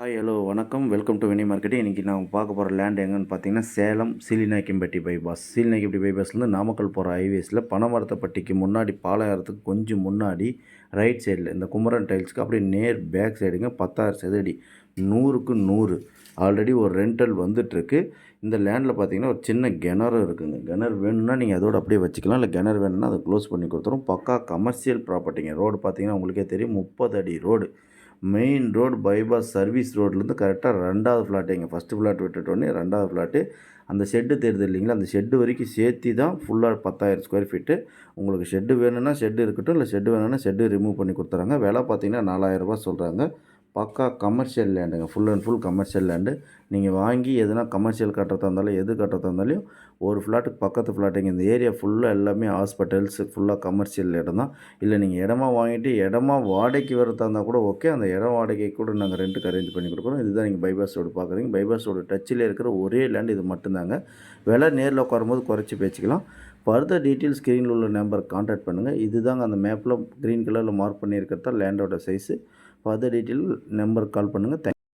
Hi hello வணக்கம் welcome to Vini marketing. இன்றைக்கி நான் பார்க்க போகிற லேண்ட் எங்கன்னு பார்த்தீங்கன்னா சேலம் சீலிநாயக்கம்பட்டி பைபாஸ். சீலிநாயக்கம்பட்டி பைபாஸ்லேருந்து நாமக்கல் போகிற ஹைவேஸில் பனமரத்தப்பட்டிக்கு முன்னாடி பாளையத்துக்கு கொஞ்சம் முன்னாடி ரைட் சைடில் இந்த குமரன் டைல்ஸ்க்கு அப்படியே நேர் பேக் சைடுங்க 10,000 சதுரடி 100க்கு 100 ஆல்ரெடி ஒரு ரெண்டல் வந்துட்டுருக்கு. இந்த லேண்டில் பார்த்தீங்கன்னா ஒரு சின்ன கிணறு இருக்குதுங்க. கிணறு வேணும்னா நீங்கள் அதோடு அப்படியே வச்சுக்கலாம், இல்லை கிணறு வேணும்னா அதை க்ளோஸ் பண்ணி கொடுத்துரும். பக்கா கமர்ஷியல் ப்ராப்பர்ட்டிங்க. ரோடு பார்த்தீங்கன்னா உங்களுக்கே தெரியும் 30 அடி road. Main road bypass service ரோட்லேருந்து கரெக்டாக 2வது ஃப்ளாட்டுங்க. ஃபஸ்ட்டு ஃப்ளாட் விட்டுட்டோன்னே 2வது ஃப்ளாட்டு. அந்த ஷெட்டு தெரியுது இல்லைங்களா, அந்த ஷெட்டு வரைக்கும் சேர்த்தி தான் ஃபுல்லாக 10,000 ஸ்கொயர் ஃபீட்டு. உங்களுக்கு ஷெட்டு வேணும்னா ஷெட்டு இருக்கட்டும், இல்லை ஷெட்டு வேணும்னா ஷெட்டு ரிமூவ் பண்ணி கொடுத்துறாங்க. விலை பார்த்தீங்கன்னா 4,000 சொல்கிறாங்க. பக்கா கமர்ஷியல் லேண்டுங்க. Full and full commercial land. நீங்கள் வாங்கி எதுனா கமர்ஷியல் கட்டுறதா இருந்தாலும் எது கட்டுறதா இருந்தாலும் ஒரு ஃப்ளாட்டுக்கு பக்கத்து ஃப்ளாட்டுங்க. இந்த ஏரியா ஃபுல்லாக எல்லாமே ஹாஸ்பிட்டல்ஸ் ஃபுல்லாக கமர்ஷியல் இடம் தான். இல்லை நீங்கள் இடமா வாங்கிட்டு இடமா வாடகைக்கு வரதா இருந்தால் கூட ஓகே. அந்த இடம் வாடகைக்கு கூட நாங்கள் ரெண்ட்டுக்கு அரேஞ்ச் பண்ணி கொடுக்குறோம். இதுதான் நீங்கள் பைபாஸ் ரோடு பார்க்குறீங்க. பைபாஸ் ரோடு டச்சில் இருக்கிற ஒரே லேண்ட் இது மட்டும்தாங்க. விலை நேரில் உட்காரும்போது குறைச்சி பேசிக்கலாம். ஃபர்தர் டீட்டெயில்ஸ் ஸ்க்ரீனில் உள்ள நம்பருக்கு கான்டாக்ட் பண்ணுங்கள். இதுதாங்க அந்த மேப்பில் க்ரீன் கலரில் மார்க் பண்ணியிருக்கிறது தான் லேண்டோட சைஸு. ஃபர்தர் டீட்டெயில் நம்பருக்கு கால் பண்ணுங்கள்.